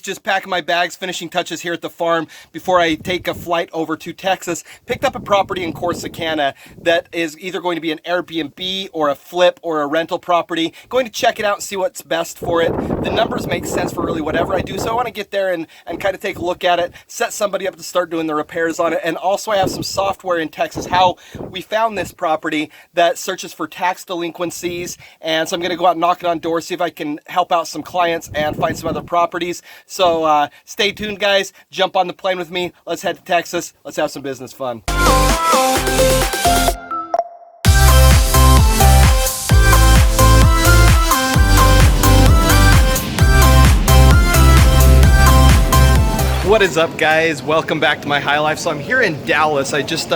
Just packing my bags, finishing touches here at the farm before I take a flight over to Texas. Picked up a property in Corsicana that is either going to be an Airbnb or a flip or a rental property. Going to check it out and see what's best for it. The numbers make sense for really whatever I do, so I want to get there and kind of take a look at it, set somebody up to start doing the repairs on it. And also I have some software in Texas, how we found this property that searches for tax delinquencies. And so I'm going to go out and knock it on doors, see if I can help out some clients and find some other properties. So stay tuned, guys. Jump on the plane with me. Let's head to Texas. Let's have some business fun. What is up, guys? Welcome back to my high life. So I'm here in Dallas. I just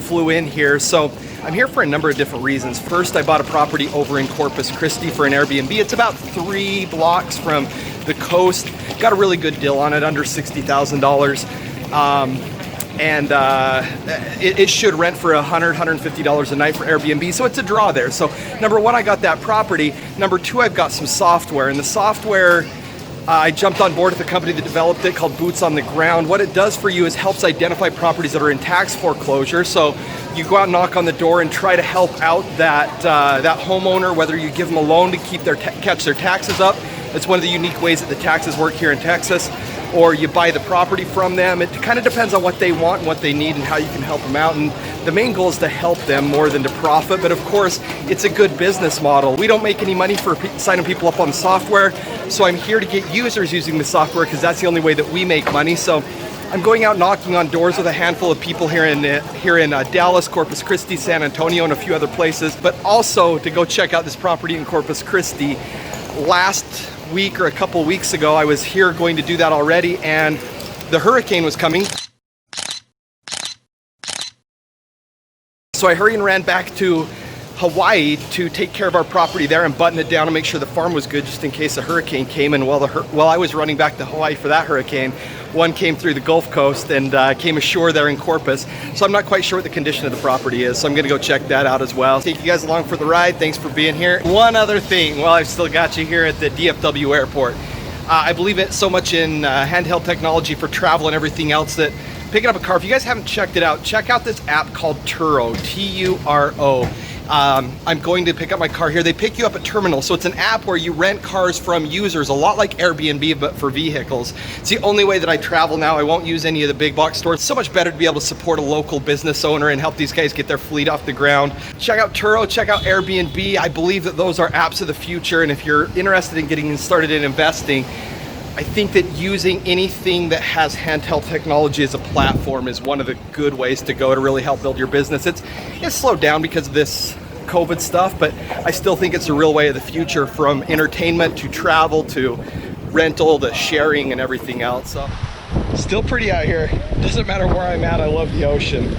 flew in here. So I'm here for a number of different reasons. First, I bought a property over in Corpus Christi for an Airbnb. It's about 3 blocks from the coast. Got a really good deal on it, under $60,000. It should rent for $100, $150 a night for Airbnb, so it's a draw there. So number one, I got that property. Number two, I've got some software, and the software, I jumped on board with a company that developed it called Boots on the Ground. What it does for you is helps identify properties that are in tax foreclosure. So you go out and knock on the door and try to help out that homeowner, whether you give them a loan to keep catch their taxes up. It's one of the unique ways that the taxes work here in Texas. Or you buy the property from them. It kind of depends on what they want and what they need and how you can help them out. And the main goal is to help them more than to profit. But of course, it's a good business model. We don't make any money for signing people up on the software. So I'm here to get users using the software because that's the only way that we make money. So I'm going out knocking on doors with a handful of people here in Dallas, Corpus Christi, San Antonio, and a few other places. But also to go check out this property in Corpus Christi. Last week or a couple weeks ago, I was here going to do that already, and the hurricane was coming. So I hurried and ran back to Hawaii to take care of our property there and button it down and make sure the farm was good just in case a hurricane came. And while I was running back to Hawaii for that hurricane, one came through the Gulf Coast and came ashore there in Corpus. So I'm not quite sure what the condition of the property is, so I'm gonna go check that out as well. Take you guys along for the ride. Thanks for being here. One other thing, while I've still got you here at the DFW airport, I believe it so much in handheld technology for travel and everything else that picking up a car, if you guys haven't checked it out, check out this app called Turo, T-U-R-O. I'm going to pick up my car here. They pick you up at terminals. So it's an app where you rent cars from users, a lot like Airbnb, but for vehicles. It's the only way that I travel now. I won't use any of the big box stores. It's so much better to be able to support a local business owner and help these guys get their fleet off the ground. Check out Turo, check out Airbnb. I believe that those are apps of the future. And if you're interested in getting started in investing, I think that using anything that has handheld technology as a platform is one of the good ways to go to really help build your business. It's slowed down because of this COVID stuff, but I still think it's a real way of the future, from entertainment to travel to rental to sharing and everything else. So still pretty out here. Doesn't matter where I'm at, I love the ocean.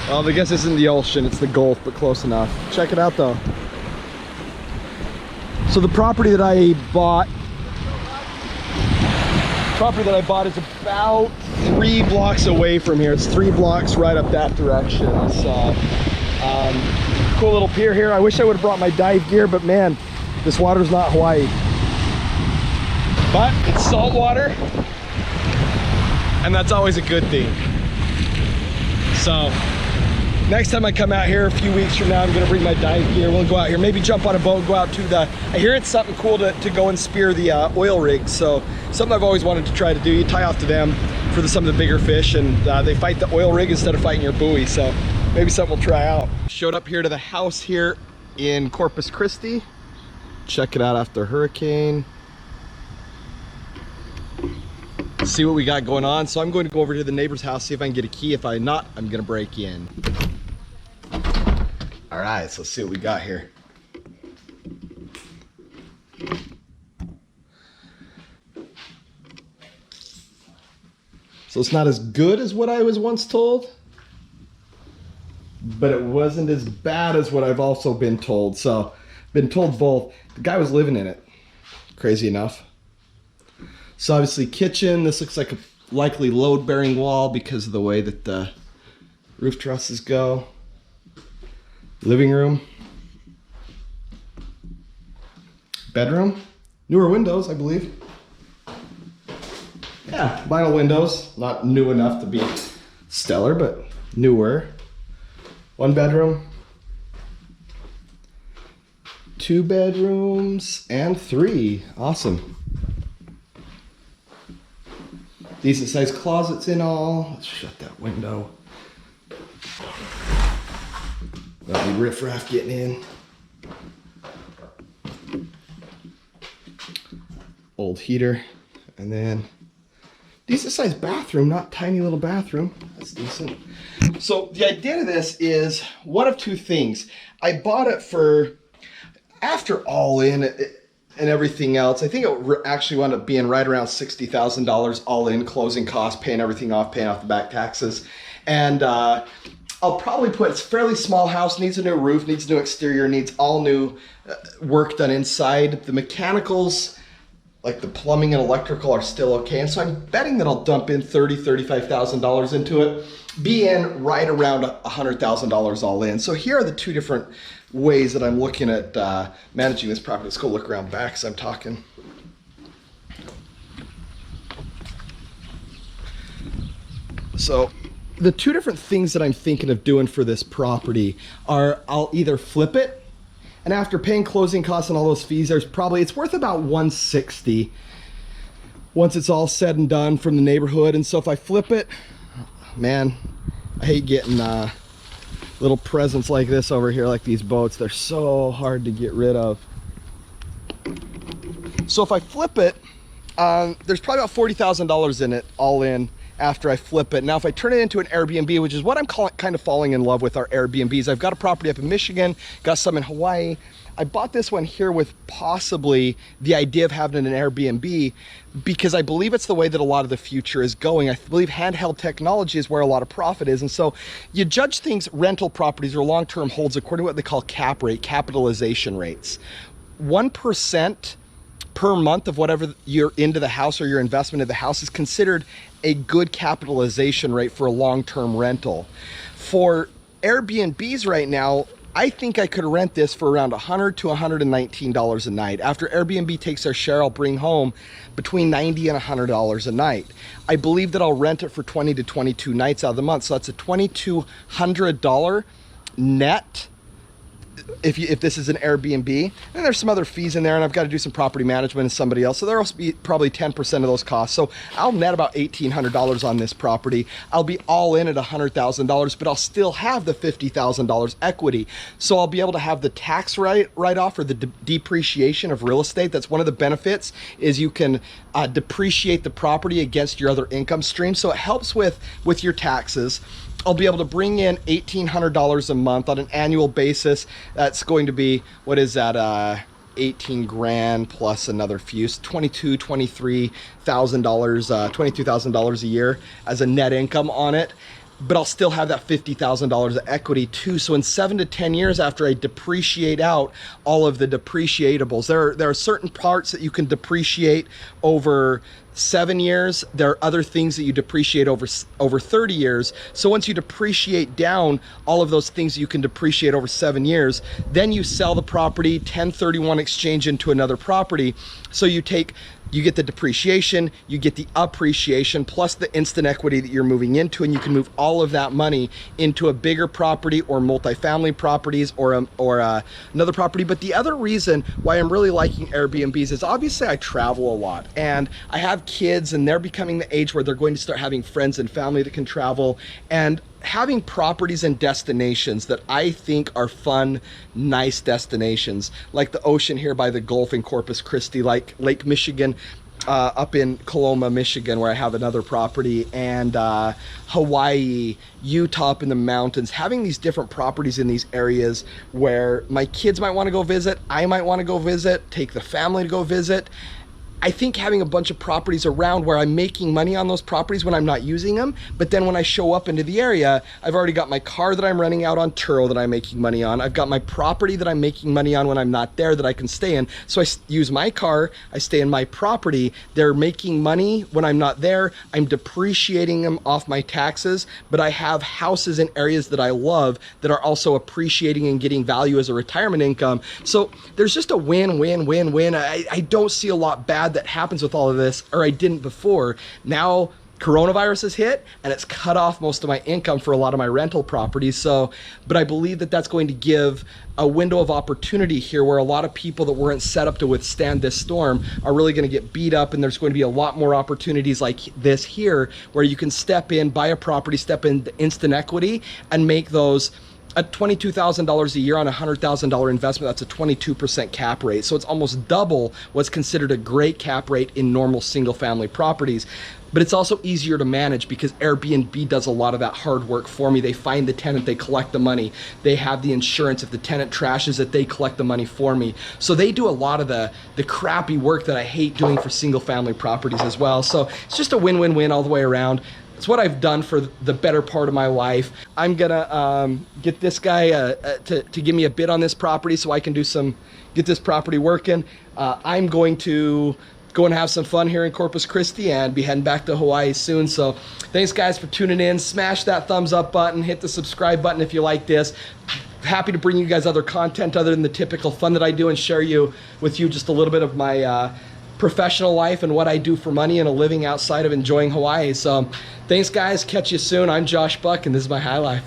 Well, I guess this isn't the ocean, it's the Gulf, but close enough. Check it out though. So the property that I bought is about 3 blocks away from here. It's 3 blocks right up that direction. So cool little pier here. I wish I would have brought my dive gear, but man, this water's not Hawaii. But it's salt water, and that's always a good thing. So next time I come out here a few weeks from now, I'm gonna bring my dive gear. We'll go out here, maybe jump on a boat, go out to I hear it's something cool to go and spear the oil rigs. So something I've always wanted to try to do. You tie off to them for some of the bigger fish, and they fight the oil rig instead of fighting your buoy. So maybe something we'll try out. Showed up here to the house here in Corpus Christi. Check it out after hurricane. See what we got going on. So I'm going to go over to the neighbor's house, see if I can get a key. If I'm not, I'm gonna break in. All right, so let's see what we got here. So it's not as good as what I was once told, but it wasn't as bad as what I've also been told. So been told both. The guy was living in it, crazy enough. So obviously kitchen, this looks like a likely load bearing wall because of the way that the roof trusses go. Living room. Bedroom. Newer windows, I believe. Yeah, vinyl windows, not new enough to be stellar, but newer. 1 bedroom, 2 bedrooms, and 3. Awesome. Decent sized closets in all. Let's shut that window. That'll be riffraff getting in. Old heater, and then decent sized bathroom, not tiny little bathroom. That's decent. So the idea of this is one of 2 things. I bought it for, after all in and everything else, I think it actually wound up being right around $60,000 all in, closing costs, paying everything off, paying off the back taxes. And I'll probably put, it's a fairly small house, needs a new roof, needs a new exterior, needs all new work done inside. The mechanicals, like the plumbing and electrical, are still okay. And so I'm betting that I'll dump in $30,000, $35,000 into it, be in right around $100,000 all in. So here are the 2 different ways that I'm looking at managing this property. Let's go look around back as I'm talking. So the 2 different things that I'm thinking of doing for this property are, I'll either flip it, and after paying closing costs and all those fees, it's worth about $160 once it's all said and done from the neighborhood. And so if I flip it, man, I hate getting little presents like this over here, like these boats. They're so hard to get rid of. So if I flip it, there's probably about $40,000 in it all in after I flip it. Now, if I turn it into an Airbnb, which is what I'm kind of falling in love with our Airbnbs. I've got a property up in Michigan, got some in Hawaii. I bought this one here with possibly the idea of having an Airbnb because I believe it's the way that a lot of the future is going. I believe handheld technology is where a lot of profit is. And so you judge things, rental properties or long-term holds, according to what they call cap rate, capitalization rates. 1% per month of whatever you're into the house or your investment in the house is considered a good capitalization rate for a long-term rental. For Airbnbs right now, I think I could rent this for around $100 to $119 a night. After Airbnb takes their share, I'll bring home between $90 and $100 a night. I believe that I'll rent it for 20 to 22 nights out of the month. So that's a $2,200 net if this is an Airbnb. And there's some other fees in there, and I've got to do some property management and somebody else. So there'll be probably 10% of those costs. So I'll net about $1,800 on this property. I'll be all in at $100,000, but I'll still have the $50,000 equity. So I'll be able to have the tax write-off or the depreciation of real estate. That's one of the benefits, is you can depreciate the property against your other income stream. So it helps with your taxes. I'll be able to bring in $1,800 a month on an annual basis. That's going to be, what is that, 18 grand plus another few, $22,000 $22,000 a year as a net income on it. But I'll still have that $50,000 of equity too. So in 7 to 10 years after I depreciate out all of the depreciatables, there are certain parts that you can depreciate over 7 years. There are other things that you depreciate over 30 years. So once you depreciate down all of those things that you can depreciate over 7 years, then you sell the property, 1031 exchange into another property. So you get the depreciation, you get the appreciation, plus the instant equity that you're moving into, and you can move all of that money into a bigger property or multifamily properties or another property. But the other reason why I'm really liking Airbnbs is obviously I travel a lot, and I have kids, and they're becoming the age where they're going to start having friends and family that can travel, and having properties and destinations that I think are fun, nice destinations, like the ocean here by the Gulf in Corpus Christi, like Lake Michigan, up in Coloma, Michigan, where I have another property, and Hawaii, Utah up in the mountains, having these different properties in these areas where my kids might want to go visit, I might want to go visit, take the family to go visit. I think having a bunch of properties around where I'm making money on those properties when I'm not using them, but then when I show up into the area, I've already got my car that I'm renting out on Turo that I'm making money on. I've got my property that I'm making money on when I'm not there that I can stay in. So I use my car, I stay in my property. They're making money when I'm not there. I'm depreciating them off my taxes, but I have houses in areas that I love that are also appreciating and getting value as a retirement income. So there's just a win, win, win, win. I don't see a lot bad bad that happens with all of this, or I didn't before. Now coronavirus has hit and it's cut off most of my income for a lot of my rental properties. So, but I believe that that's going to give a window of opportunity here where a lot of people that weren't set up to withstand this storm are really going to get beat up, and there's going to be a lot more opportunities like this here where you can step in, buy a property, step in instant equity, and make those at $22,000 a year on a $100,000 investment. That's a 22% cap rate. So it's almost double what's considered a great cap rate in normal single family properties. But it's also easier to manage because Airbnb does a lot of that hard work for me. They find the tenant, they collect the money. They have the insurance. If the tenant trashes it, they collect the money for me. So they do a lot of the crappy work that I hate doing for single family properties as well. So it's just a win-win-win all the way around. It's what I've done for the better part of my life. I'm gonna get this guy to give me a bid on this property so I can get this property working. I'm going to go and have some fun here in Corpus Christi and be heading back to Hawaii soon. So thanks guys for tuning in. Smash that thumbs up button, hit the subscribe button if you like this. Happy to bring you guys other content other than the typical fun that I do and share with you just a little bit of my professional life and what I do for money and a living outside of enjoying Hawaii. So thanks guys, catch you soon. I'm Josh Buck and this is my high life.